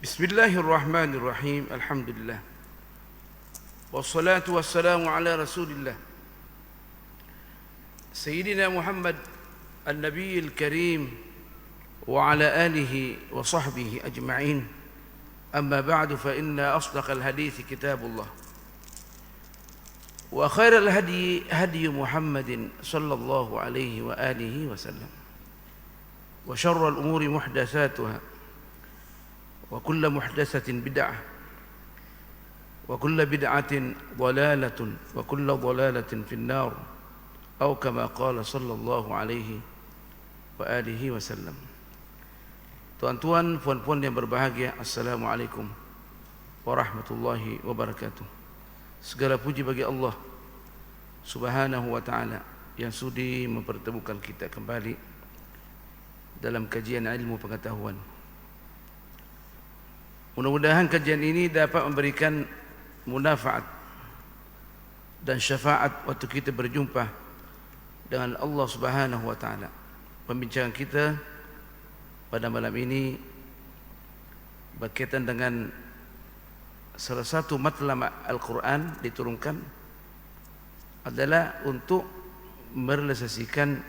Bismillahirrahmanirrahim. Alhamdulillah. Wassalatu wassalamu ala Rasulillah Sayyidina Muhammad An-Nabiyil Karim wa ala alihi wa sahbihi ajma'in. Amma ba'du fa inna asdaqal hadithi kitabullah wa khairal hadi hadi Muhammadin sallallahu alaihi wa alihi wa sallam wa syarral umuri muhdatsatuha wa kullu muhdatsatin bid'ah wa kullu bid'atin dhalalatun wa kullu dhalalatin finnar atau kama qala sallallahu alaihi wa alihi wasallam. Tuan-tuan, puan-puan yang berbahagia, assalamualaikum warahmatullahi wabarakatuh. Segala puji bagi Allah Subhanahu wa ta'ala yang sudi mempertemukan kita kembali dalam kajian ilmu pengetahuan. Mudah-mudahan kajian ini dapat memberikan munafaat dan syafaat waktu kita berjumpa dengan Allah Subhanahu wa ta'ala. Pembincangan kita pada malam ini berkaitan dengan salah satu matlam Al-Quran diturunkan adalah untuk merealisasikan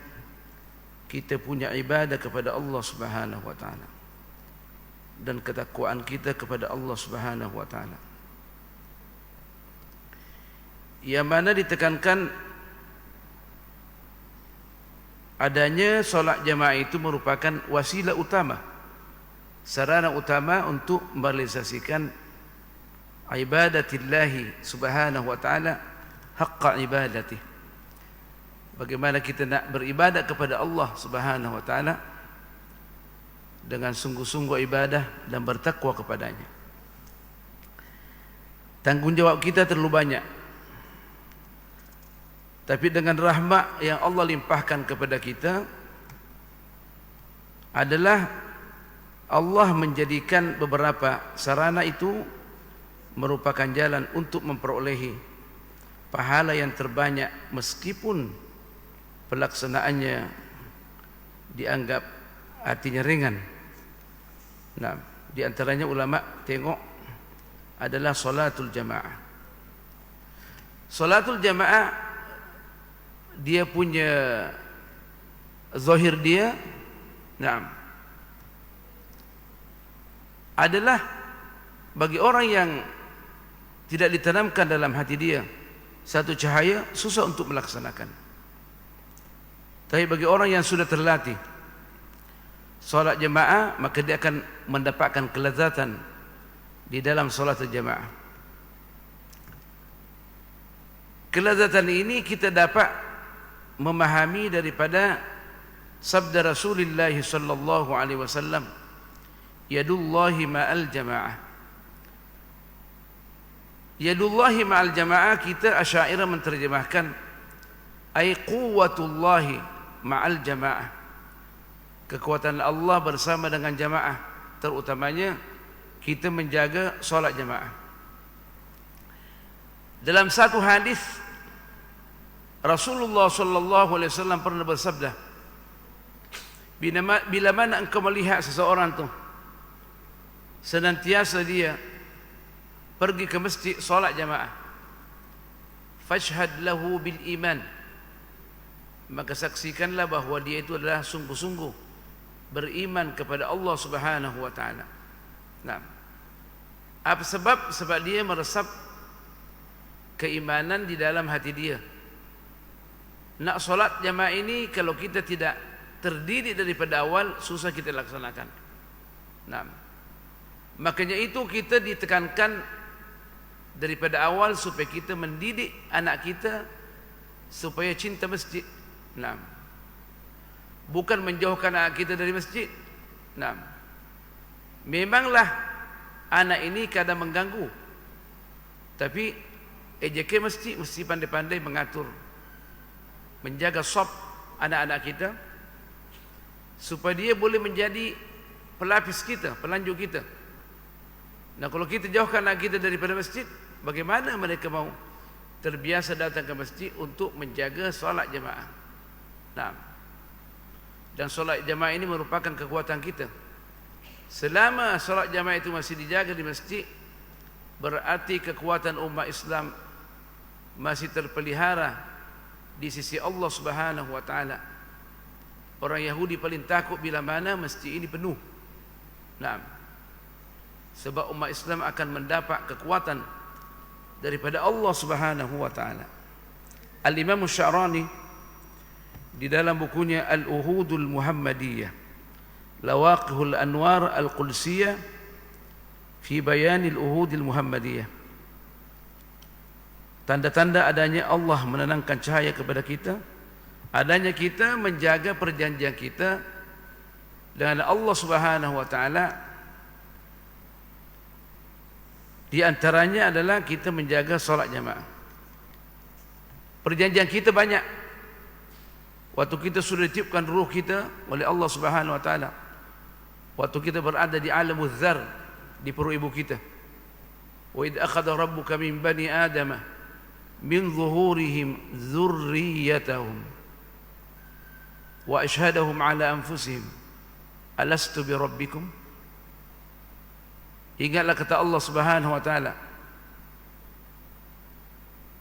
kita punya ibadah kepada Allah Subhanahu wa ta'ala dan ketakwaan kita kepada Allah Subhanahu wa ta'ala, yang mana ditekankan adanya solat jamaah itu merupakan wasilah utama, sarana utama untuk merealisasikan ibadatillahi Subhanahu wa ta'ala haqqa ibadatih. Bagaimana kita nak beribadat kepada Allah Subhanahu wa ta'ala dengan sungguh-sungguh ibadah dan bertakwa kepadanya. Tanggungjawab kita terlalu banyak, tapi dengan rahmat yang Allah limpahkan kepada kita adalah Allah menjadikan beberapa sarana itu merupakan jalan untuk memperolehi pahala yang terbanyak, meskipun pelaksanaannya dianggap artinya ringan. Nah, di antaranya ulama tengok adalah salatul jamaah. Salatul jamaah dia punya zahir dia, nah, adalah bagi orang yang tidak ditanamkan dalam hati dia satu cahaya, susah untuk melaksanakan. Tapi bagi orang yang sudah terlatih solat jamaah, maka dia akan mendapatkan kelezatan di dalam solat jamaah. Kelezatan ini kita dapat memahami daripada sabda Rasulullah sallallahu alaihi wasallam, yadullahi ma'al jamaah. Yadullahi ma'al jamaah, kita Asy'ariyah menterjemahkan ay quwwatullahi ma'al jamaah, kekuatan Allah bersama dengan jamaah, terutamanya kita menjaga solat jamaah. Dalam satu hadis Rasulullah sallallahu alaihi wasallam pernah bersabda, bila mana engkau melihat seseorang tu senantiasa dia pergi ke masjid solat jamaah, fashhad lahu bil iman, maka saksikanlah bahawa dia itu adalah sungguh-sungguh beriman kepada Allah Subhanahu wa ta'ala. Nah, apa sebab? Sebab dia meresap keimanan di dalam hati dia. Nak solat jamaah ini kalau kita tidak terdidik daripada awal, susah kita laksanakan. Nah, makanya itu kita ditekankan daripada awal supaya kita mendidik anak kita supaya cinta masjid. Nah, bukan menjauhkan anak kita dari masjid. Nah, memanglah anak ini kadang mengganggu, tapi EJK mesti pandai-pandai mengatur, menjaga sop anak-anak kita supaya dia boleh menjadi pelapis kita, pelanjut kita. Nah, kalau kita jauhkan anak kita daripada masjid, bagaimana mereka mau terbiasa datang ke masjid untuk menjaga solat jamaah? Nah, dan solat jamaah ini merupakan kekuatan kita. Selama salat jamaah itu masih dijaga di masjid, berarti kekuatan umat Islam masih terpelihara di sisi Allah Subhanahu wa taala. Orang Yahudi paling takut bila mana masjid ini penuh. Nah, sebab umat Islam akan mendapat kekuatan daripada Allah Subhanahu wa taala. Al-Imam Sya'rani di dalam bukunya Al-Uhudul Muhammadiyah, Lawaqihul Anwar Al-Qudsiyah fi Bayanil Uhudil Muhammadiyah, tanda-tanda adanya Allah menenangkan cahaya kepada kita, adanya kita menjaga perjanjian kita dengan Allah Subhanahu wa taala. Di antaranya adalah kita menjaga salat jamaah. Perjanjian kita banyak. Waktu kita sudah ditiupkan ruh kita oleh Allah Subhanahu wa taala, waktu kita berada di alamul dzar, di perut ibu kita. Wa id akhadha rabbuka min bani adama min zuhurihim dzurriyyatahum wa ashhadahum ala anfusihim alastu bi rabbikum. Ingatlah kata Allah Subhanahu wa taala,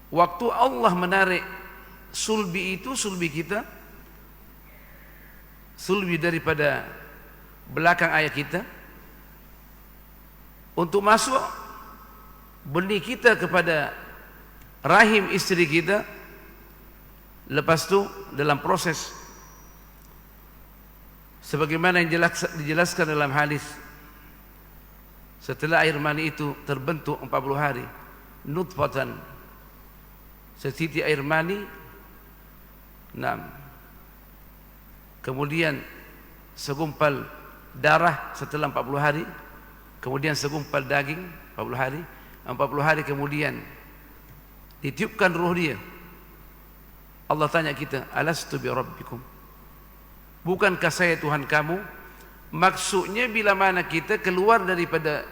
waktu Allah menarik sulbi itu, sulbi kita, sulbi daripada belakang ayah kita, untuk masuk benih kita kepada rahim istri kita. Lepas itu dalam proses sebagaimana yang dijelaskan dalam hadis, setelah air mani itu terbentuk 40 hari, nutfatan, setitik air mani, 6, kemudian segumpal darah setelah 40 hari, kemudian segumpal daging 40 hari, 40 hari kemudian ditiupkan ruh dia. Allah tanya kita, alastu bi rabbikum, bukankah saya Tuhan kamu? Maksudnya bila mana kita keluar daripada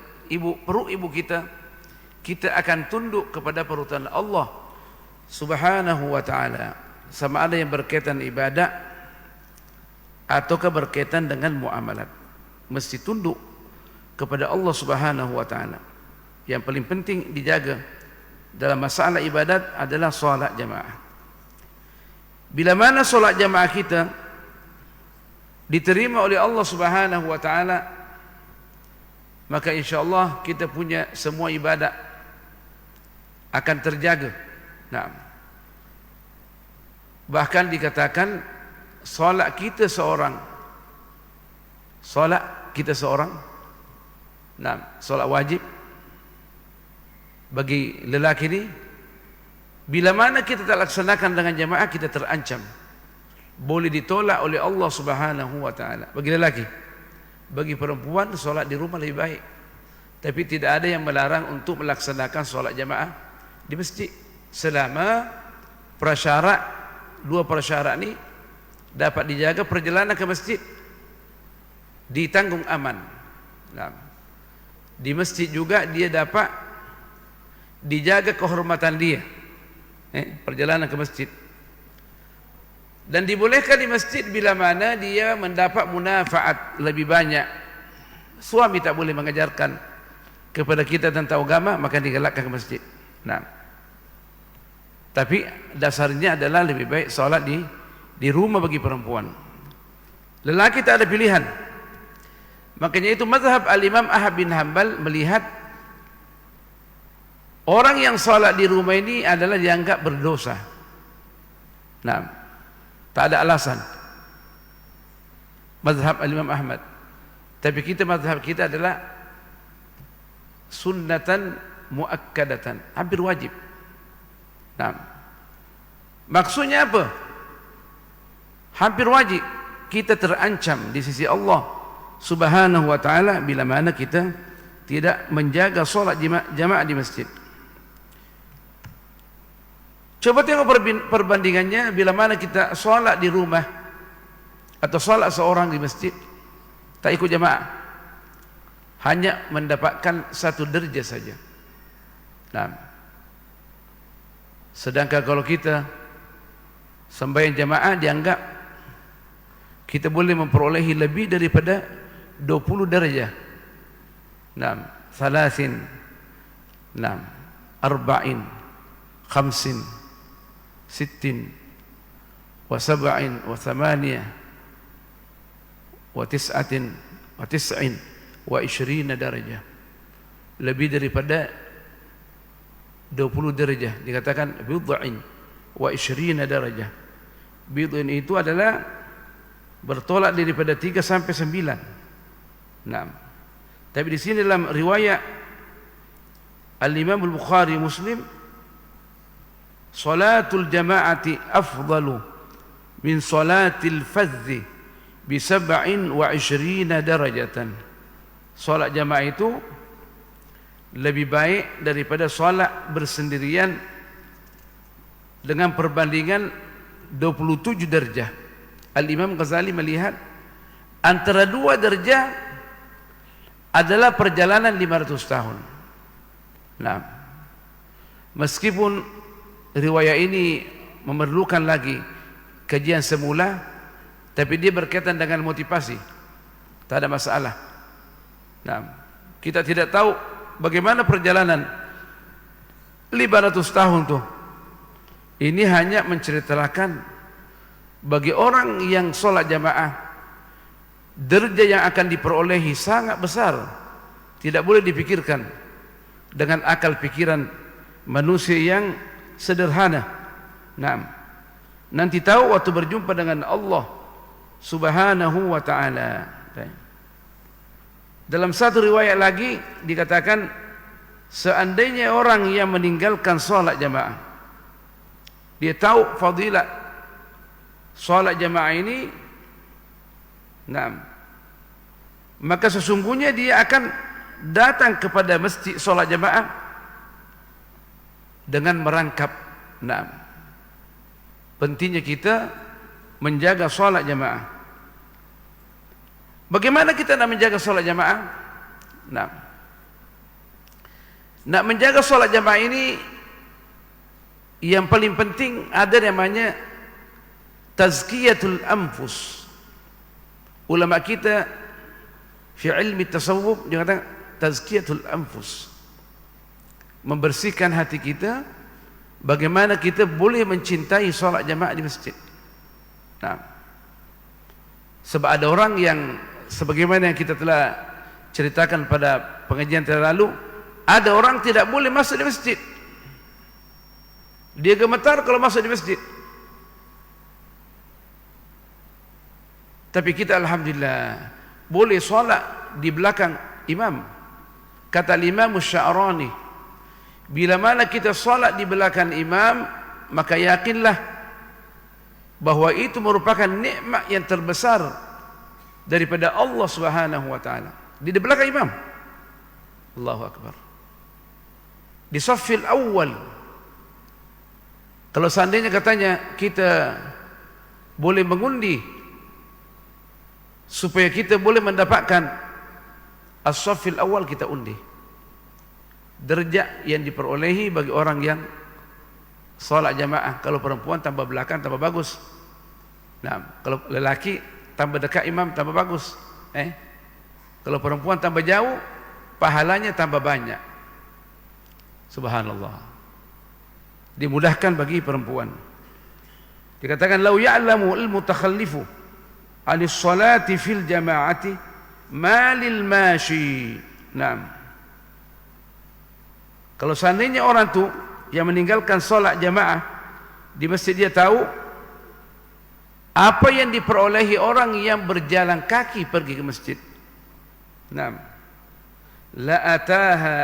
perut ibu kita, kita akan tunduk kepada perutuan Allah Subhanahu wa taala, sama ada yang berkaitan ibadah ataukah berkaitan dengan muamalat, mesti tunduk kepada Allah Subhanahu wa taala. Yang paling penting dijaga dalam masalah ibadat adalah solat jamaah. Bila mana solat jamaah kita diterima oleh Allah Subhanahu wa taala, maka insyaallah kita punya semua ibadat akan terjaga. Nah, bahkan dikatakan solat kita seorang, nah, solat wajib bagi lelaki ini, bila mana kita tak laksanakan dengan jamaah, kita terancam boleh ditolak oleh Allah Subhanahu wa taala. Bagi lelaki, bagi perempuan solat di rumah lebih baik, tapi tidak ada yang melarang untuk melaksanakan solat jamaah di masjid selama dua prasyarat ini dapat dijaga. Perjalanan ke masjid ditanggung aman. Nah, di masjid juga dia dapat dijaga kehormatan dia, perjalanan ke masjid. Dan dibolehkan di masjid bila mana dia mendapat munafaat lebih banyak. Suami tak boleh mengajarkan kepada kita tentang agama, maka digalakkan ke masjid. Nah, tapi dasarnya adalah lebih baik solat di rumah bagi perempuan. Lelaki tak ada pilihan. Makanya itu mazhab Al-Imam Ahmad bin Hanbal melihat orang yang solat di rumah ini adalah dianggap berdosa. Nah, tak ada alasan. Mazhab Al-Imam Ahmad. Tapi mazhab kita adalah sunnatan muakkadatan, hampir wajib. Nah, maksudnya apa? Hampir wajib. Kita terancam di sisi Allah Subhanahu wa taala bila mana kita tidak menjaga solat jamaah di masjid. Coba tengok perbandingannya bila mana kita solat di rumah atau solat seorang di masjid, tak ikut jamaah, hanya mendapatkan 1 derajat saja. Nah, sedangkan kalau kita sembahyang jamaah dianggap kita boleh memperolehi lebih daripada 20 derajat. Naam, thalathin. Naam, arba'in, khamsin, sittin, wa sab'in, wa thamaniyah, wa tis'atin, wa tis'in, wa ishrina darajah. Lebih daripada 20 derajah. Dikatakan bid'in wa ishrina darajah. Bid'in itu adalah bertolak daripada 3 sampai 9. Naam. Tapi di sini dalam riwayat Al-Imam Al-Bukhari Muslim, salatul jama'ati afdalu min salatil fadhi bi 27 darajatan. Salat jamaah itu lebih baik daripada salat bersendirian dengan perbandingan 27 darjah. Al-Imam Ghazali melihat antara dua darjah adalah perjalanan 500 tahun. Nah, meskipun riwayat ini memerlukan lagi kajian semula, tapi dia berkaitan dengan motivasi, tak ada masalah. Nah, kita tidak tahu bagaimana perjalanan 500 tahun tuh. Ini hanya menceritakan bagi orang yang sholat jamaah, derajat yang akan diperolehi sangat besar, tidak boleh dipikirkan dengan akal pikiran manusia yang sederhana. Nah, nanti tahu waktu berjumpa dengan Allah Subhanahu wa ta'ala. Dalam satu riwayat lagi dikatakan, seandainya orang yang meninggalkan sholat jamaah, dia tahu fadilat sholat jamaah ini, nah, maka sesungguhnya dia akan datang kepada masjid sholat jamaah dengan merangkap. Nah, pentingnya kita menjaga sholat jamaah. Bagaimana kita nak menjaga sholat jamaah? Nah, nak menjaga sholat jamaah ini, yang paling penting ada namanya tazkiyatul anfus. Ulama kita fi ilmi tasawuf dia kata tazkiyatul anfus, membersihkan hati kita. Bagaimana kita boleh mencintai solat jamaah di masjid. Nah, sebab ada orang yang sebagaimana yang kita telah ceritakan pada pengajian terlalu, ada orang tidak boleh masuk di masjid. Dia gemetar kalau masuk di masjid. Tapi kita alhamdulillah boleh solat di belakang imam. Kata Imam Sya'rani, bila mana kita solat di belakang imam, maka yakinlah bahawa itu merupakan nikmat yang terbesar daripada Allah Subhanahu wa ta'ala. Di belakang imam. Allahu Akbar. Di saffil awal. Kalau seandainya katanya kita boleh mengundi supaya kita boleh mendapatkan as-saffil awal, kita undi derajat yang diperolehi bagi orang yang salat jamaah. Kalau perempuan tambah belakang tambah bagus. Nah, kalau lelaki tambah dekat imam tambah bagus. Kalau perempuan tambah jauh, pahalanya tambah banyak. Subhanallah. Dimudahkan bagi perempuan. Dikatakan lau ya'lamu al-mutakhallifu 'anis salati fil jama'ati ma lil mashi. Naam. Kalau seandainya orang tu yang meninggalkan solat jamaah di masjid, dia tahu apa yang diperolehi orang yang berjalan kaki pergi ke masjid. Naam. La ataha.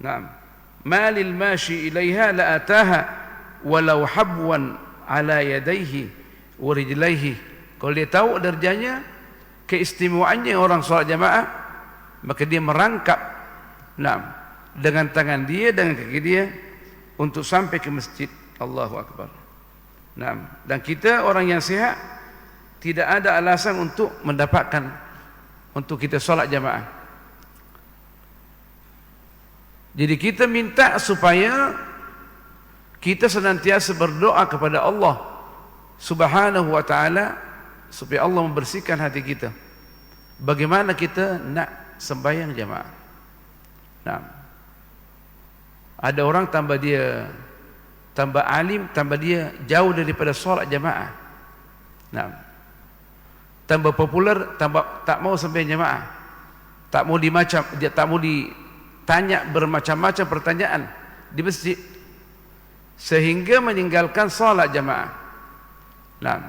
Naam. Ma lil mashi ilaiha la ataha walau habwan ala yadayhi wa rijlaihi. Kalau dia tahu darjahnya, keistimewaannya orang solat jamaah, maka dia merangkap, naam, dengan tangan dia, dengan kaki dia untuk sampai ke masjid. Allahu Akbar. Naam. Dan kita orang yang sihat tidak ada alasan untuk mendapatkan untuk kita solat jamaah. Jadi kita minta supaya kita senantiasa berdoa kepada Allah Subhanahu wa ta'ala supaya Allah membersihkan hati kita. Bagaimana kita nak sembahyang jamaah. Nah, ada orang tambah alim, tambah dia jauh daripada solat jamaah. Nah, tambah populer, tambah tak mau sembahyang jamaah, tak mau ditanya bermacam-macam pertanyaan di masjid, sehingga meninggalkan solat jamaah. Nah,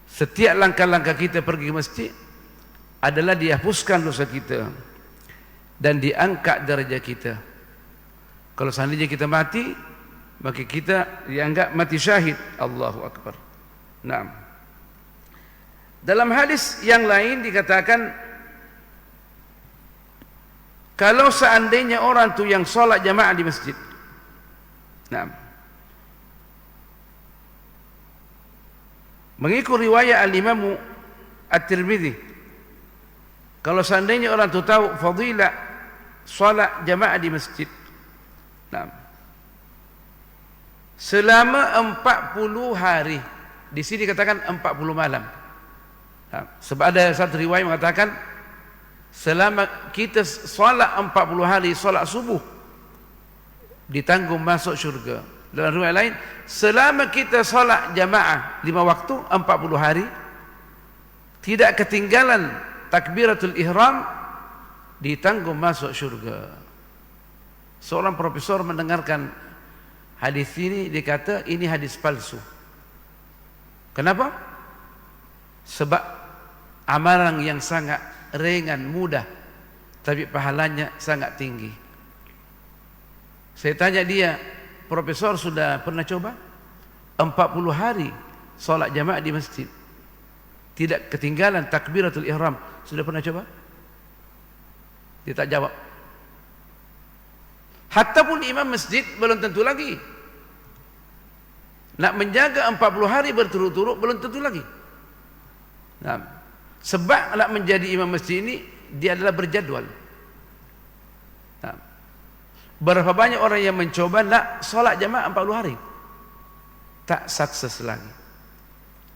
setiap langkah-langkah kita pergi ke masjid adalah dihapuskan dosa kita dan diangkat derajat kita. Kalau seandainya kita mati, maka kita dianggap mati syahid. Allahu Akbar. Naam. Dalam hadis yang lain dikatakan, kalau seandainya orang tu yang solat jamaah di masjid, naam, mengikut riwayat al-Imam At-Tirmidzi, kalau seandainya orang tu tahu fadilah solat jamaah di masjid, nah, selama 40 hari, di sini dikatakan 40 malam. Nah, sebab ada satu riwayat mengatakan selama kita solat 40 hari solat subuh ditanggung masuk syurga. Dalam riwayat lain, selama kita solat jamaah 5 waktu 40 hari tidak ketinggalan takbiratul ihram, ditanggung masuk syurga. Seorang profesor mendengarkan hadis ini, dia kata ini hadis palsu. Kenapa? Sebab amalan yang sangat ringan, mudah, tapi pahalanya sangat tinggi. Saya tanya dia, profesor sudah pernah coba 40 hari solat jamaah di masjid, tidak ketinggalan takbiratul ihram, sudah pernah coba? Dia tak jawab. Hatta pun imam masjid belum tentu lagi. Nak menjaga 40 hari berturut-turut belum tentu lagi. Nah, sebab nak menjadi imam masjid ini dia adalah berjadwal. Nah, berapa banyak orang yang mencoba nak solat jamaah 40 hari, tak sukses lagi.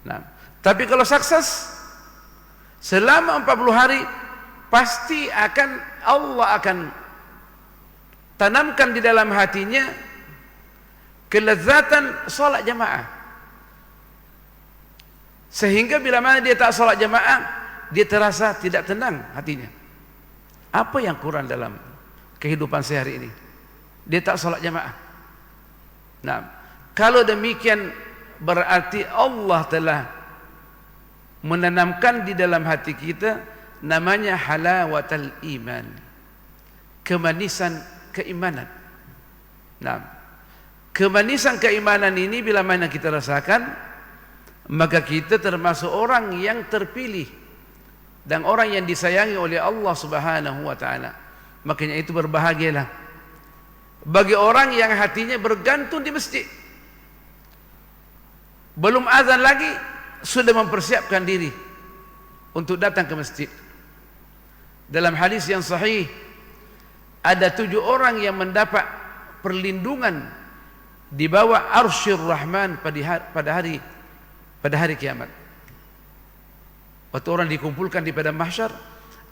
Nah, tapi kalau sukses selama 40 hari, pasti Allah akan tanamkan di dalam hatinya kelezatan solat jamaah, sehingga bila mana dia tak solat jamaah, dia terasa tidak tenang hatinya. Apa yang kurang dalam kehidupan sehari ini? Dia tak solat jamaah. Nah, kalau demikian berarti Allah telah menanamkan di dalam hati kita namanya halawatul iman, kemanisan keimanan. Nah, kemanisan keimanan ini bila mana kita rasakan, maka kita termasuk orang yang terpilih dan orang yang disayangi oleh Allah Subhanahu wa taala. Makanya itu berbahagialah bagi orang yang hatinya bergantung di masjid. Belum azan lagi sudah mempersiapkan diri untuk datang ke masjid. Dalam hadis yang sahih, ada 7 orang yang mendapat perlindungan di bawah arsyir Rahman pada hari kiamat. Waktu orang dikumpulkan di padang mahsyar,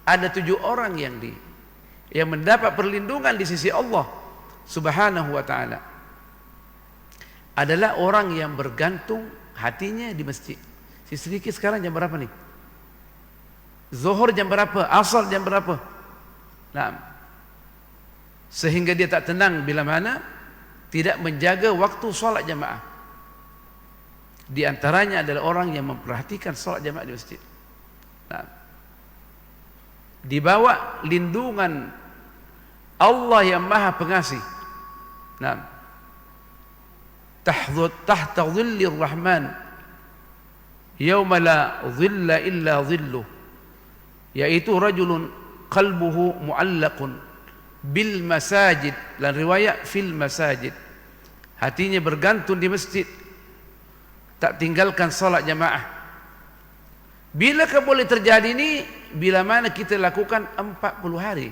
ada 7 orang yang mendapat perlindungan di sisi Allah Subhanahu wa taala. Adalah orang yang bergantung hatinya di masjid. Sedikit sekarang jam berapa nih? Zuhur jam berapa? Asar jam berapa? Nah, sehingga dia tak tenang bila mana tidak menjaga waktu solat jamaah. Di antaranya adalah orang yang memperhatikan solat jamaah di masjid. Nah, di bawah lindungan Allah yang Maha Pengasih. Nah, tahta dhillir Rahman yauma la dhilla illa dhilluh, yaitu rajulun qalbuhu muallaqun bil masajid, dan riwayat fil masajid, hatinya bergantung di masjid, tak tinggalkan salat jamaah. Bilakah boleh terjadi ini? Bila mana kita lakukan 40 hari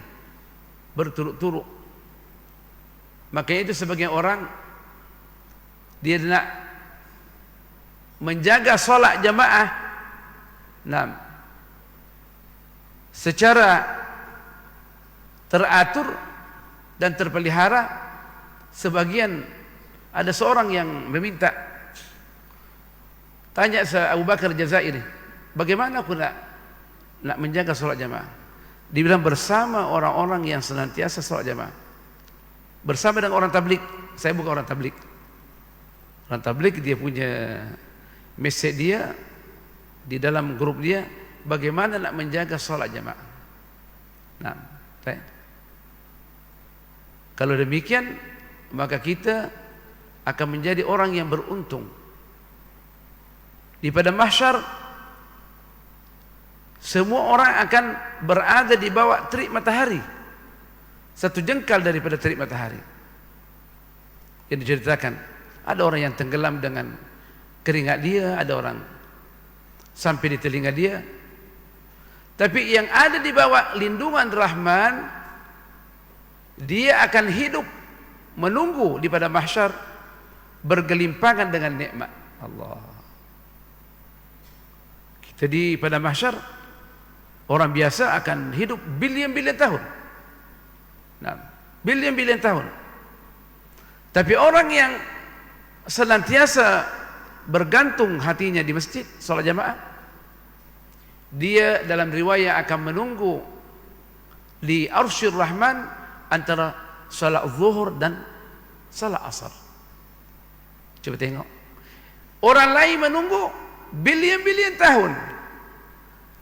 berturut-turut. Makanya itu sebagian orang dia nak menjaga salat jamaah, nah, secara teratur dan terpelihara. Sebagian ada seorang yang meminta, tanya Abu Bakar Jazairi, bagaimana aku nak menjaga sholat jamaah? Dibilang bersama orang-orang yang senantiasa sholat jamaah, bersama dengan orang tablik. Saya bukan orang tablik. Orang tablik dia punya message dia di dalam grup dia, bagaimana nak menjaga sholat jamaah. Nah, kalau demikian maka kita akan menjadi orang yang beruntung. Di pada mahsyar semua orang akan berada di bawah terik matahari, satu jengkal daripada terik matahari. Yang diceritakan, ada orang yang tenggelam dengan keringat dia, ada orang sampai di telinga dia. Tapi yang ada di bawah lindungan Rahman, dia akan hidup menunggu di pada mahsyar, bergelimpangan dengan nikmat Allah. Kita di pada mahsyar, orang biasa akan hidup bilion-bilion tahun. Nah, bilion-bilion tahun. Tapi orang yang senantiasa bergantung hatinya di masjid, salat jamaah, dia dalam riwayat akan menunggu di arsyir Rahman antara salat zuhur dan salat asar. Coba tengok, orang lain menunggu bilion-bilion tahun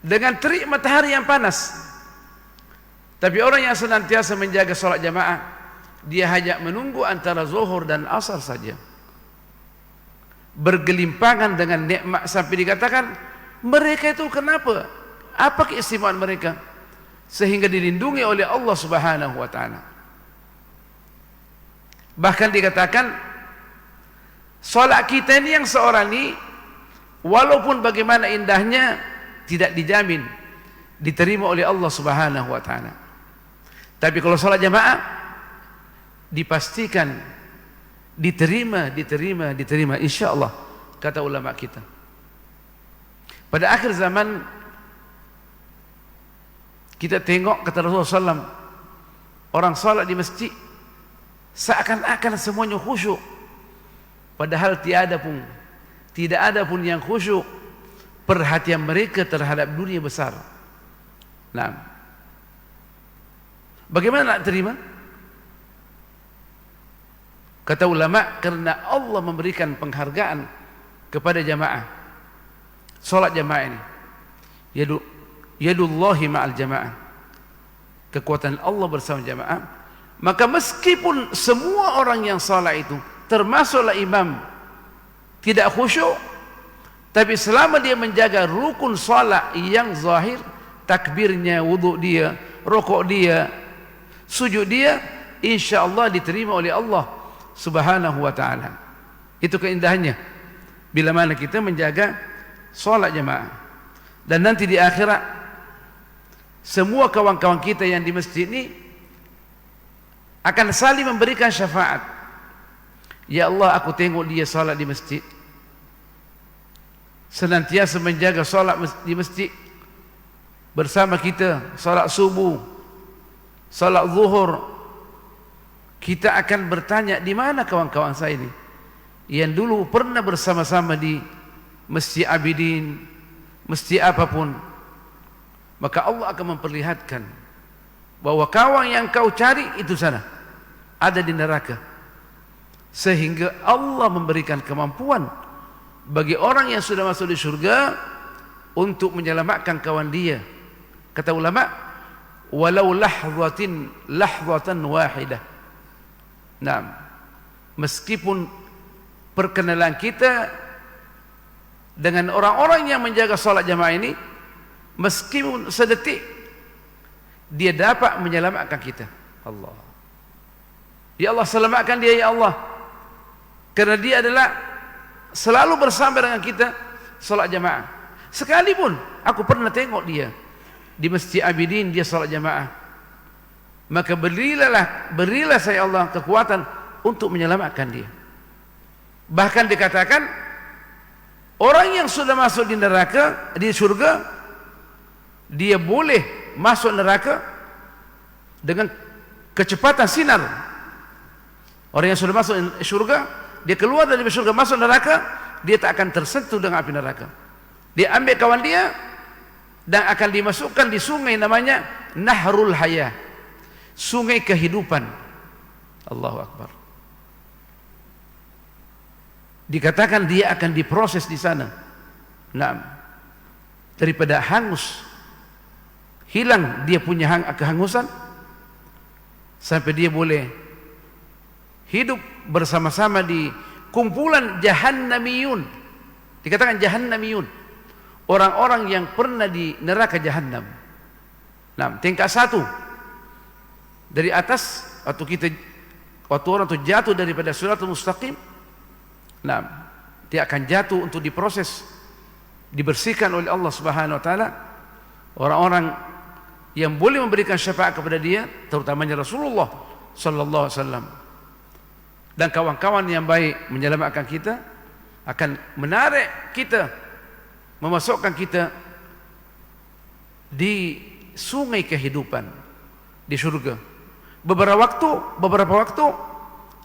dengan terik matahari yang panas. Tapi orang yang senantiasa menjaga salat jamaah, dia hanya menunggu antara zuhur dan asar saja, bergelimpangan dengan nikmat. Sampai dikatakan, mereka itu kenapa? Apa keistimewaan mereka sehingga dilindungi oleh Allah Subhanahu wa taala? Bahkan dikatakan, salat kita ini yang seorang ini, walaupun bagaimana indahnya, tidak dijamin diterima oleh Allah Subhanahu wa taala. Tapi kalau salat jamaah, dipastikan diterima insyaallah, kata ulama kita. Pada akhir zaman kita tengok, kata Rasulullah SAW, orang salat di masjid seakan-akan semuanya khusyuk, padahal tidak ada pun yang khusyuk. Perhatian mereka terhadap dunia besar. Nah, bagaimana nak terima? Kata ulama, karena Allah memberikan penghargaan kepada jamaah. Salat jamaah ini, yadullahi ma'al jamaah, kekuatan Allah bersama jamaah. Maka meskipun semua orang yang salat itu, termasuklah imam, tidak khusyuk, tapi selama dia menjaga rukun salat yang zahir, takbirnya, wuduk dia, rukuk dia, sujud dia, insyaallah diterima oleh Allah Subhanahu wa taala. Itu keindahannya bila mana kita menjaga salat jamaah. Dan nanti di akhirat, semua kawan-kawan kita yang di masjid ini akan saling memberikan syafaat. Ya Allah, aku tengok dia salat di masjid, senantiasa menjaga salat di masjid bersama kita, salat subuh, salat zuhur. Kita akan bertanya, di mana kawan-kawan saya ini yang dulu pernah bersama-sama di Masjid Abidin, masjid apapun. Maka Allah akan memperlihatkan bahwa kawan yang kau cari itu sana, ada di neraka. Sehingga Allah memberikan kemampuan bagi orang yang sudah masuk di surga untuk menyelamatkan kawan dia. Kata ulama, walau lahzatan wahidah. Nah, meskipun perkenalan kita dengan orang-orang yang menjaga salat jamaah ini, meskipun sedetik, dia dapat menyelamatkan kita. Allah, ya Allah, selamatkan dia ya Allah, karena dia adalah selalu bersama dengan kita salat jamaah. Sekalipun aku pernah tengok dia di Masjid Abidin, dia salat jamaah, maka berilah saya Allah kekuatan untuk menyelamatkan dia. Bahkan dikatakan, orang yang sudah masuk di neraka, di surga, dia boleh masuk neraka dengan kecepatan sinar. Orang yang sudah masuk syurga, dia keluar dari syurga masuk neraka, dia tak akan tersentuh dengan api neraka. Dia ambil kawan dia dan akan dimasukkan di sungai namanya Nahrul Hayah, sungai kehidupan. Allahu Akbar. Dikatakan dia akan diproses di sana. Nah, daripada hangus, hilang dia punya kehangusan, sampai dia boleh hidup bersama-sama di kumpulan Jahannamiyun. Dikatakan Jahannamiyun, orang-orang yang pernah di neraka Jahannam. Nah, tingkat 1 dari atas, waktu orang itu jatuh daripada siratul mustaqim, nah, dia akan jatuh untuk diproses, dibersihkan oleh Allah Subhanahu wa taala. Orang-orang yang boleh memberikan syafaat kepada dia, terutamanya Rasulullah sallallahu alaihi wasallam dan kawan-kawan yang baik, menyelamatkan kita, akan menarik kita, memasukkan kita di sungai kehidupan di surga beberapa waktu,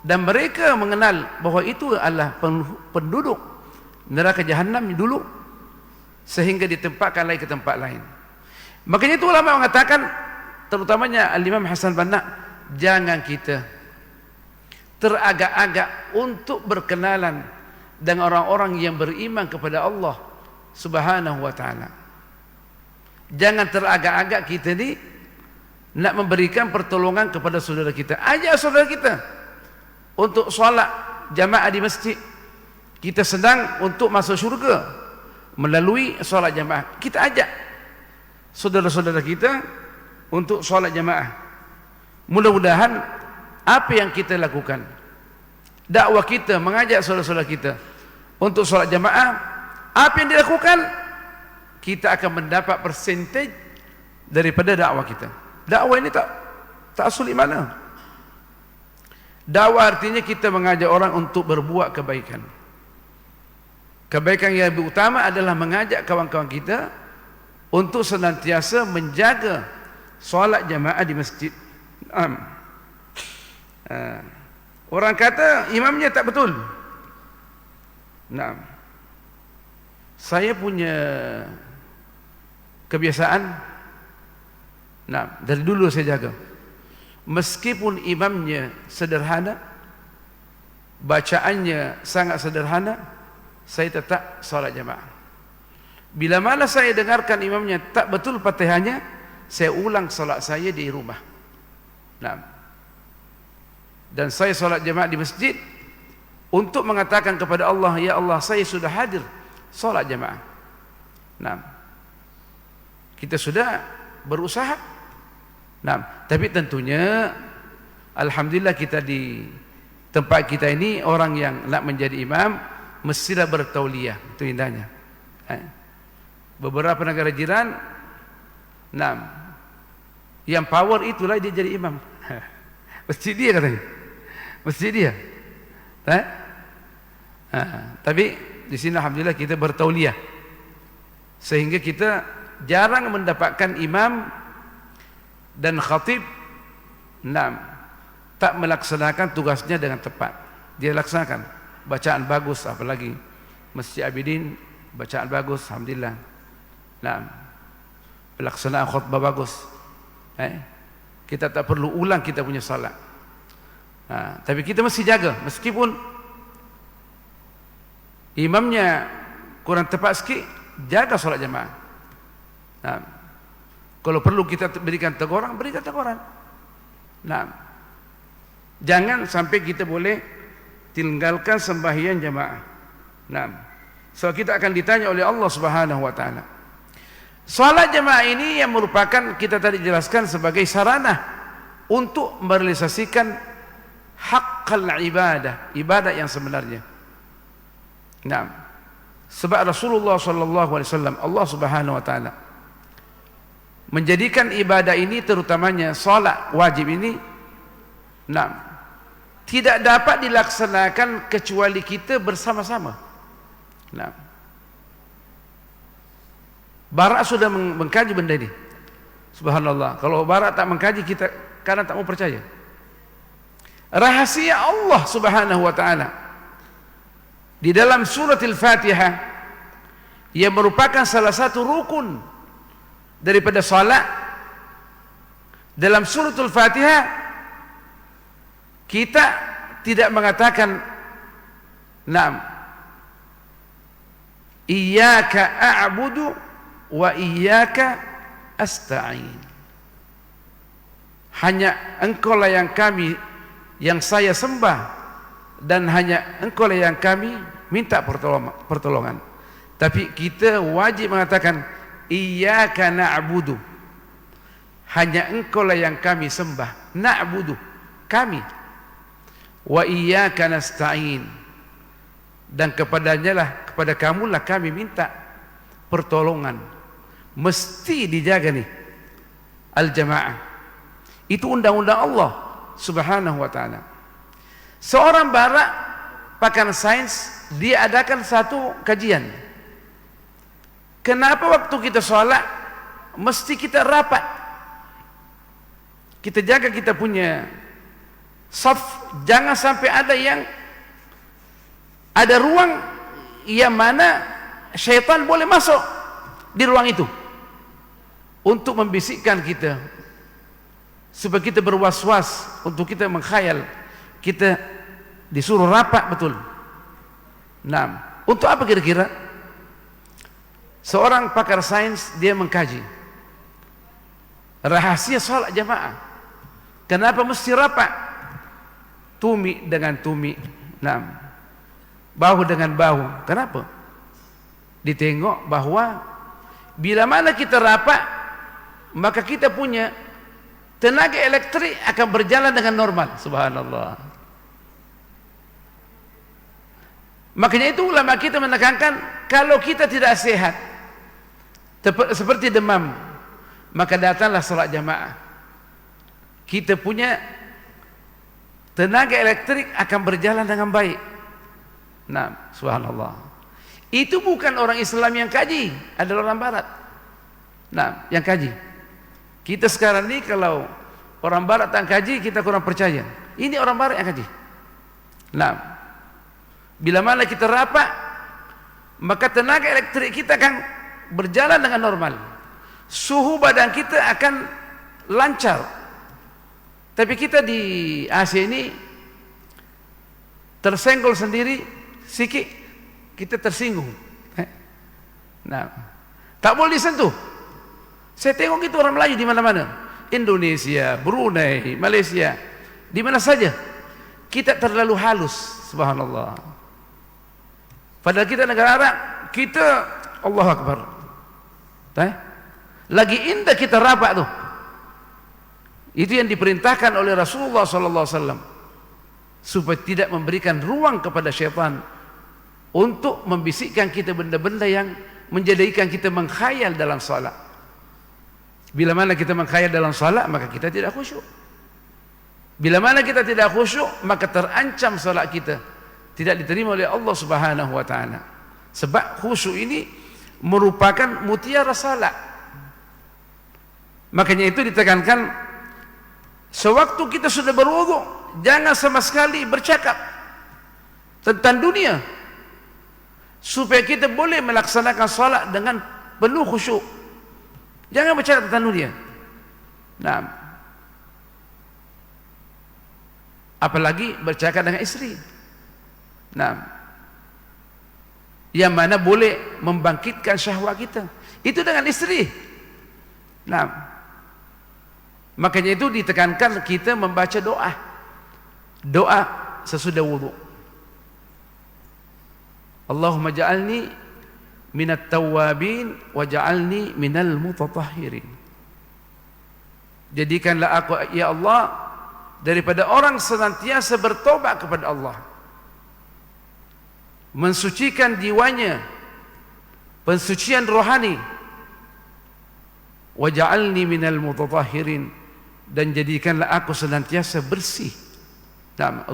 dan mereka mengenal bahwa itu adalah penduduk neraka Jahannam dulu, sehingga ditempatkan lagi ke tempat lain. Makanya itu ulama mengatakan, terutamanya Al-Imam Hasan Banna, jangan kita teragak-agak untuk berkenalan dengan orang-orang yang beriman kepada Allah Subhanahu wa taala. Jangan teragak-agak kita ni nak memberikan pertolongan kepada saudara kita. Ajak saudara kita untuk solat jamaah di masjid. Kita sedang untuk masuk syurga melalui solat jamaah. Kita ajak saudara-saudara kita untuk solat jamaah. Mudah-mudahan apa yang kita lakukan, dakwah kita mengajak saudara-saudara kita untuk solat jamaah, apa yang dilakukan, kita akan mendapat persentage daripada dakwah kita. Dakwah ini tak sulit mana. Dakwah artinya kita mengajak orang untuk berbuat kebaikan. Kebaikan yang lebih utama adalah mengajak kawan-kawan kita untuk senantiasa menjaga solat jamaah di masjid. Orang kata imamnya tak betul. Nah, saya punya kebiasaan, nah, dari dulu saya jaga, meskipun imamnya sederhana, bacaannya sangat sederhana, saya tetap solat jamaah. Bila mana saya dengarkan imamnya tak betul Fatihahnya, saya ulang solat saya di rumah. Nah, dan saya solat jamaah di masjid untuk mengatakan kepada Allah, ya Allah, saya sudah hadir solat jamaah. Nah, kita sudah berusaha. Nah, tapi tentunya alhamdulillah kita di tempat kita ini orang yang nak menjadi imam mestilah bertauliah. Itu indahnya. Beberapa negara jiran, nah, yang power itulah dia jadi imam. Mesti dia katanya. Mesti dia. Tapi di sini alhamdulillah kita bertauliah, sehingga kita jarang mendapatkan imam dan khatib tak melaksanakan tugasnya dengan tepat. Dia laksanakan bacaan bagus, apalagi Masjid Abidin bacaan bagus, alhamdulillah. Pelaksanaan khutbah bagus. Kita tak perlu ulang kita punya salat. Tapi kita mesti jaga, meskipun imamnya kurang tepat sikit, jaga solat jamaah. Kalau perlu kita berikan teguran, berikan teguran. Jangan sampai kita boleh tinggalkan sembahyang jamaah. So kita akan ditanya oleh Allah Subhanahu wa taala. Salat jamaah ini yang merupakan, kita tadi jelaskan, sebagai sarana untuk merealisasikan haqqal ibadah, ibadah yang sebenarnya. Sebab Rasulullah sallallahu alaihi wasallam, Allah Subhanahu wa taala menjadikan ibadah ini, terutamanya salat wajib ini, tidak dapat dilaksanakan kecuali kita bersama-sama. Barak sudah mengkaji benda ini. Subhanallah. Kalau barat tak mengkaji, kita kadang tak mau percaya. Rahasia Allah Subhanahu wa taala di dalam surat Al-Fatihah yang merupakan salah satu rukun daripada salat. Dalam surat Al-Fatihah kita tidak mengatakan na'am, iyyaka a'budu wa iyyaka asta'in. Hanya engkaulah yang saya sembah, dan hanya engkaulah yang kami minta pertolongan. Tapi kita wajib mengatakan iyyaka na'budu, hanya engkaulah yang kami sembah, na'budu, kami, wa iyyaka nasta'in, dan kepada kamulah kami minta pertolongan. Mesti dijaga nih al-jamaah. Itu undang-undang Allah Subhanahu wa ta'ala. Seorang barak pakar sains, dia adakan satu kajian. Kenapa waktu kita sholat mesti kita rapat? Kita jaga kita punya saf, jangan sampai ada ruang yang mana syaitan boleh masuk di ruang itu untuk membisikkan kita, supaya kita berwas-was, untuk kita mengkhayal. Kita disuruh rapat betul. Nah, untuk apa kira-kira? Seorang pakar sains, dia mengkaji rahasia salat jamaah. Kenapa mesti rapat? Tumi dengan tumi, nah, bahu dengan bahu. Kenapa? Ditengok bahwa bila mana kita rapat, maka kita punya tenaga elektrik akan berjalan dengan normal. Subhanallah. Makanya itu ulama kita menekankan, kalau kita tidak sehat seperti demam, maka datanglah salat jamaah. Kita punya tenaga elektrik akan berjalan dengan baik. Nah, subhanallah. Itu bukan orang Islam yang kaji, adalah orang barat. Nah, yang kaji. Kita sekarang ini kalau orang barat tak kaji, kita kurang percaya. Ini orang barat yang kaji. Nah, bila mana kita rapat, maka tenaga elektrik kita akan berjalan dengan normal. Suhu badan kita akan lancar. Tapi kita di Asia ini tersenggol sendiri sikit, kita tersinggung. Nah, tak boleh disentuh. Saya tengok itu orang Melayu di mana-mana, Indonesia, Brunei, Malaysia, di mana saja kita terlalu halus. Subhanallah. Padahal kita negara Arab, kita Allahu Akbar. Lagi indah kita rapat tuh. Itu yang diperintahkan oleh Rasulullah sallallahu alaihi wasallam, supaya tidak memberikan ruang kepada syaitan untuk membisikkan kita benda-benda yang menjadikan kita mengkhayal dalam salat. Bila mana kita mengkhayal dalam salat, maka kita tidak khusyuk. Bila mana kita tidak khusyuk, maka terancam salat kita tidak diterima oleh Allah Subhanahu wa taala. Sebab khusyuk ini merupakan mutiara salat. Makanya itu ditekankan, sewaktu kita sudah berwudu, jangan sama sekali bercakap tentang dunia, supaya kita boleh melaksanakan salat dengan penuh khusyuk. Jangan bercakap tentang dunia. Nah, apalagi bercakap dengan istri. Nah, yang mana boleh membangkitkan syahwat kita, itu dengan istri. Nah, makanya itu ditekankan kita membaca doa sesudah wudu. Allahumma ja'alni minat tawwabin wa ja'alni minal mutatahhirin. Jadikanlah aku, ya Allah, daripada orang senantiasa bertobat kepada Allah, mensucikan jiwanya, pensucian rohani, wa ja'alni minal mutatahhirin, dan jadikanlah aku senantiasa bersih,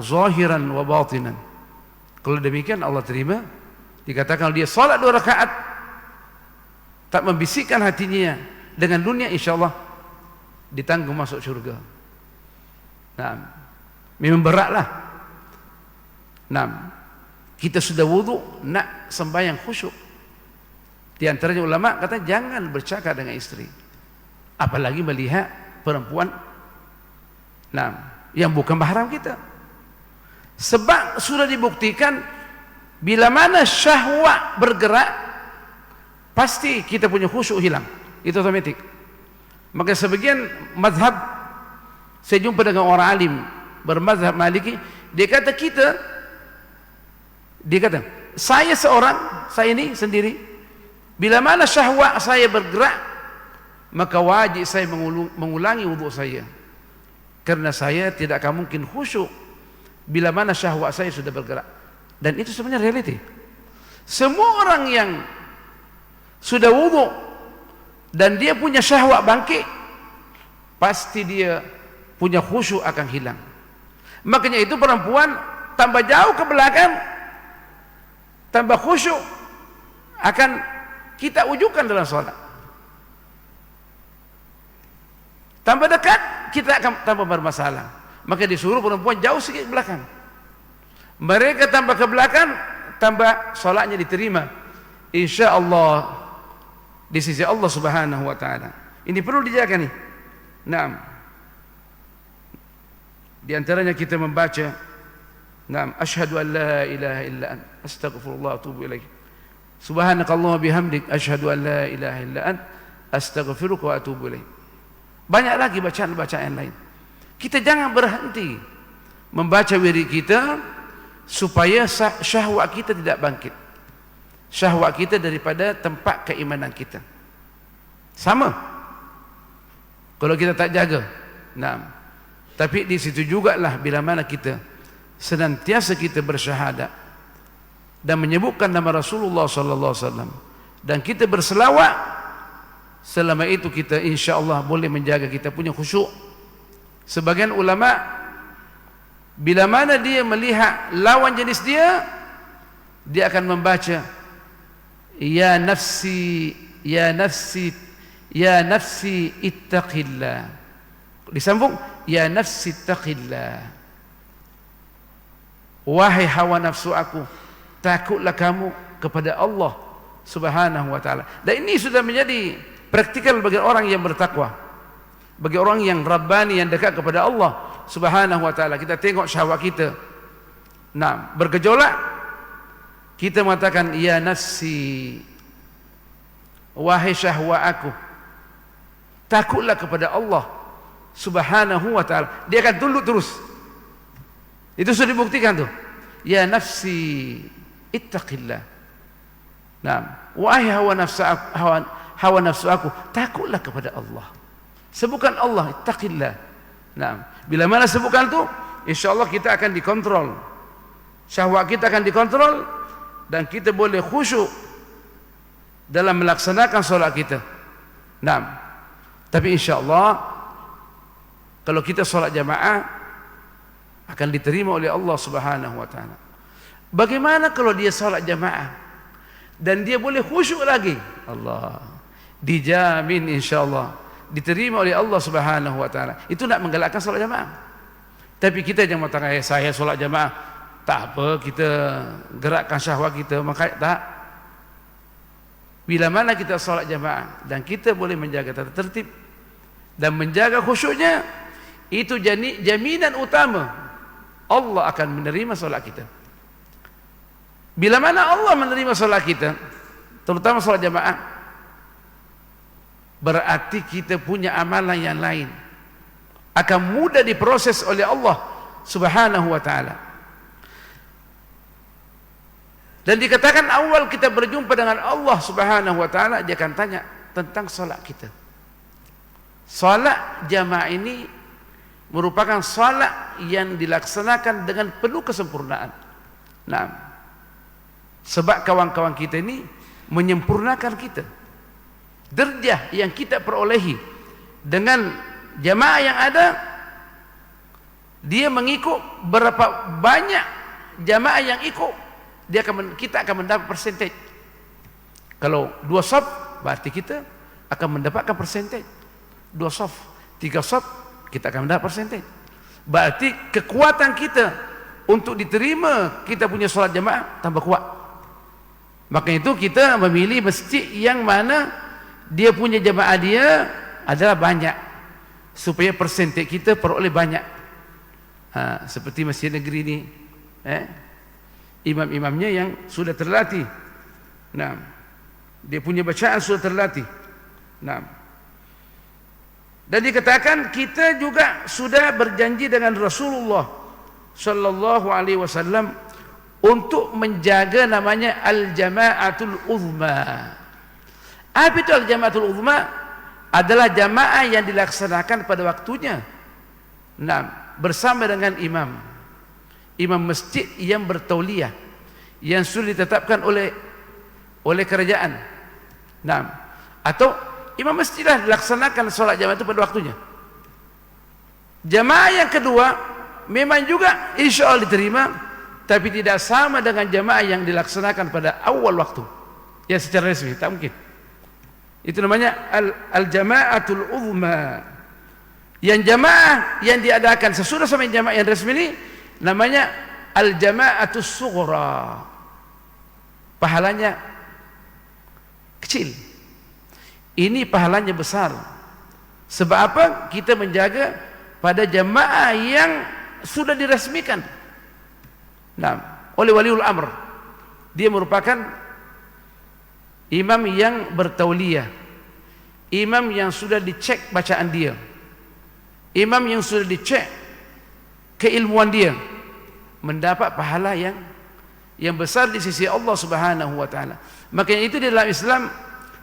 zahiran wa batinan. Kalau demikian Allah terima. Dikatakan dia salat 2 rakaat tak membisikkan hatinya dengan dunia, insyaallah ditanggung masuk surga. Nah, memang beratlah. Nah, kita sudah wudu nak sembahyang khusyuk. Di antaranya ulama kata jangan bercakap dengan istri, apalagi melihat perempuan yang bukan mahram kita. Sebab sudah dibuktikan bila mana syahwat bergerak pasti kita punya khusyuk hilang, itu otomatik. Maka sebagian mazhab, saya jumpa dengan orang alim bermazhab Maliki, dia kata saya seorang, saya ini sendiri, bila mana syahwat saya bergerak maka wajib saya mengulangi wudu saya, karena saya tidak akan mungkin khusyuk bila mana syahwat saya sudah bergerak. Dan itu sebenarnya realiti. Semua orang yang sudah wudu dan dia punya syahwat bangkit, pasti dia punya khusyuk akan hilang. Makanya itu perempuan tambah jauh ke belakang, tambah khusyuk akan kita wujudkan dalam sholat. Tambah dekat, kita akan tambah bermasalah. Maka disuruh perempuan jauh sedikit ke belakang. Mereka tambah ke belakang, tambah sholatnya diterima, insya Allah di sisi Allah Subhanahu wa Ta'ala. Ini perlu dijaga nih. Nah, di antaranya kita membaca, asyhadu an la ilaha illa ant, astaghfirullah wa atubu ilaih. Subhanakallah bihamdik, asyhadu an la ilaha illa ant, astaghfiruka wa atubu ilaih. Banyak lagi bacaan-bacaan lain. Kita jangan berhenti membaca wirid kita supaya syahwat kita tidak bangkit. Syahwat kita daripada tempat keimanan kita. Sama. Kalau kita tak jaga. Tapi di situ jugalah bila mana kita senantiasa kita bersyahadat dan menyebutkan nama Rasulullah sallallahu alaihi wasallam dan kita berselawat, selama itu kita insya-Allah boleh menjaga kita punya khusyuk. Sebagian ulama bila mana dia melihat lawan jenis dia akan membaca ya nafsi ya nafsi ya nafsi ittaqillah, disambung ya nafsi ittaqillah, wahai hawa nafsu aku, takutlah kamu kepada Allah Subhanahu wa Ta'ala. Dan ini sudah menjadi praktikal bagi orang yang bertakwa, bagi orang yang rabbani, yang dekat kepada Allah Subhanahu wa Ta'ala. Kita tengok syahwat kita bergejolak, kita mengatakan ya nafsi, wahai syahwat aku, takutlah kepada Allah Subhanahu wa Ta'ala. Dia akan tunduk terus. Itu sudah dibuktikan tuh. Ya nafsi ittaqillah. Wahai hawa nafsu aku, takutlah kepada Allah. Sebutkan Allah, ittaqillah. Bila mana sebutkan tu, insya-Allah kita akan dikontrol. Syahwat kita akan dikontrol dan kita boleh khusyuk dalam melaksanakan solat kita. Tapi insya-Allah kalau kita solat jamaah akan diterima oleh Allah Subhanahu wa Ta'ala. Bagaimana kalau dia solat jamaah dan dia boleh khusyuk lagi? Allah, dijamin insya-Allah diterima oleh Allah Subhanahu wa Ta'ala. Itu nak menggalakkan solat jamaah. Tapi kita jangan mengatakan saya solat jamaah tak apa, kita gerakkan syahwat kita, maka tak. Bila mana kita solat jamaah dan kita boleh menjaga tata tertib dan menjaga khusyuknya, itu jaminan utama Allah akan menerima solat kita. Bila mana Allah menerima solat kita, terutama solat jamaah, berarti kita punya amalan yang lain akan mudah diproses oleh Allah Subhanahu wa Ta'ala. Dan dikatakan awal kita berjumpa dengan Allah Subhanahu wa Ta'ala, dia akan tanya tentang solat kita. Solat jamaah ini merupakan solat yang dilaksanakan dengan penuh kesempurnaan. Sebab kawan-kawan kita ini menyempurnakan kita. Derajah yang kita perolehi dengan jamaah yang ada, dia mengikut berapa banyak jamaah yang ikut, kita akan mendapat persentage. Kalau 2 saf, berarti kita akan mendapatkan persentage 2 saf. 3 shot, kita akan mendapat persentage. Berarti kekuatan kita untuk diterima kita punya sholat jamaah tambah kuat. Maka itu kita memilih masjid yang mana dia punya jamaah dia adalah banyak, supaya persentage kita peroleh banyak. Seperti masjid negeri ini, imam-imamnya yang sudah terlatih. Nah, dia punya bacaan sudah terlatih. Nah, dan dikatakan kita juga sudah berjanji dengan Rasulullah sallallahu alaihi wasallam untuk menjaga namanya al-jama'atul uzma. Apa itu al-jama'atul uzma? Adalah jamaah yang dilaksanakan pada waktunya. Nah, bersama dengan imam masjid yang bertauliyah, yang sudah ditetapkan oleh kerajaan. Nah, atau imam masjid lah dilaksanakan sholat jamaah itu pada waktunya. Jamaah yang kedua memang juga insya Allah diterima, tapi tidak sama dengan jamaah yang dilaksanakan pada awal waktu, ya secara resmi, tak mungkin. Itu namanya al-jama'atul uzma. Yang jamaah yang diadakan sesudah sama jamaah yang resmi ini namanya al-jama'atus sughra. Pahalanya kecil. Ini pahalanya besar. Sebab apa? Kita menjaga pada jamaah yang sudah diresmikan. Nah, oleh waliul amr. Dia merupakan imam yang bertauliyah, imam yang sudah dicek bacaan dia, imam yang sudah dicek keilmuan dia, mendapat pahala yang besar di sisi Allah Subhanahu wa taala. Makanya itu di dalam Islam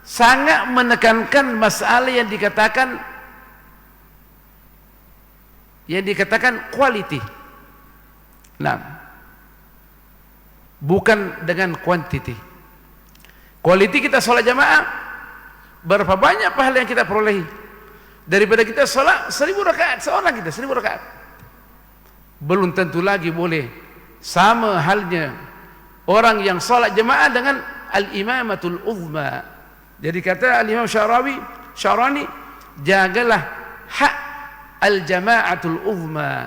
sangat menekankan masalah yang dikatakan quality. Nah, bukan dengan quantity. Quality kita sholat jamaah, berapa banyak pahala yang kita perolehi daripada kita sholat 1000 rakaat seorang kita 1000 rakaat. Belum tentu lagi boleh sama halnya orang yang sholat jamaah dengan al-imamatul uzma. Jadi kata al-Imam Syarani, jagalah hak al-jama'atul uzma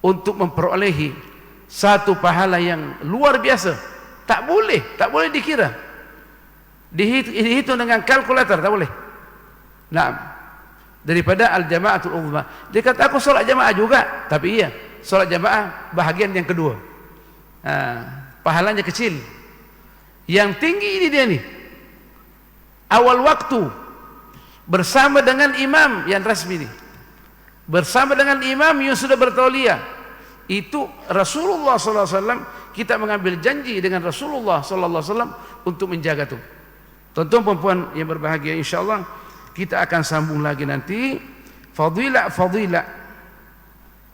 untuk memperolehi satu pahala yang luar biasa. Tak boleh dikira, dihitung dengan kalkulator, tak boleh. Nah, daripada al-jama'atul uzma. Dia kata aku solat jamaah juga, tapi iya, solat jamaah bahagian yang kedua. Pahalanya kecil. Yang tinggi ini dia nih, awal waktu bersama dengan imam yang resmi nih, bersama dengan imam yang sudah bertauliyah. Itu Rasulullah sallallahu alaihi wasallam, kita mengambil janji dengan Rasulullah sallallahu alaihi wasallam untuk menjaga itu. Tuan-tuan perempuan yang berbahagia, insyaallah kita akan sambung lagi nanti fadilah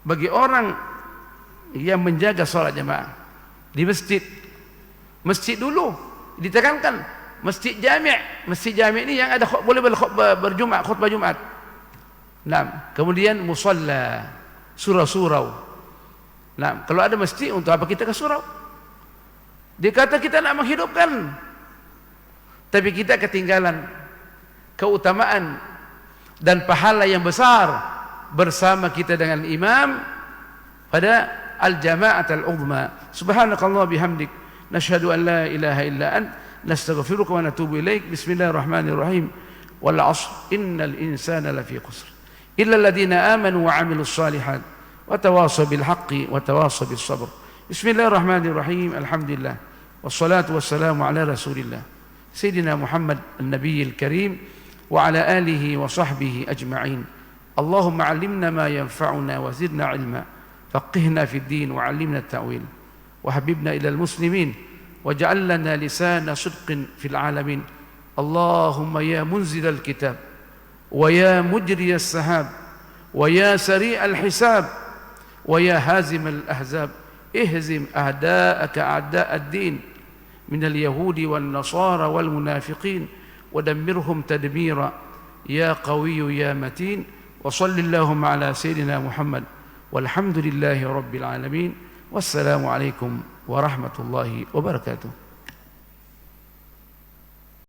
bagi orang yang menjaga salat jamaah di masjid. Masjid dulu ditekankan masjid jami' ini yang ada boleh berjumat, khutbah Jumat. Nah, kemudian musalla, surau. Nah, kalau ada masjid, untuk apa kita ke surau? Dia kata kita nak menghidupkan, tapi kita ketinggalan keutamaan dan pahala yang besar bersama kita dengan imam pada al-jama'at al-uzma. Subhanakallah bihamdik, nashhadu an la ilaha illa ant, nastaghfiruka wa natubu ilaik. Bismillahirrahmanirrahim. Wal 'ashr innal insana lafi khusr illa alladhina amanu wa 'amilus shalihat wa tawasaw bil haqqi wa tawasaw bis sabr. Bismillahirrahmanirrahim. Alhamdulillah wassalatu wassalamu ala rasulillah sayyidina Muhammad an-nabiyil karim wa ala alihi wa sahbihi ajma'in. Allahumma 'allimna ma yanfa'una wa zidna 'ilma, faqihna fid din wa 'allimna at-ta'wil wa habibna ila al-muslimin waj'al lana lisana sidqin fil 'alamin. Allahumma ya munzil al-kitab wa ya mujri as-sahab wa ya sari' al-hisab wa ya hazim al-ahzab ihzim a'da'aka a'da' ad-din min al-yahudi wal-nasara wal-munafiqin wa dammirhum tadmira ya qawiyyu ya matin. Wa sallallahu ala sayyidina Muhammad walhamdulillahi rabbil alamin. Wassalamu alaikum warahmatullahi wabarakatuh.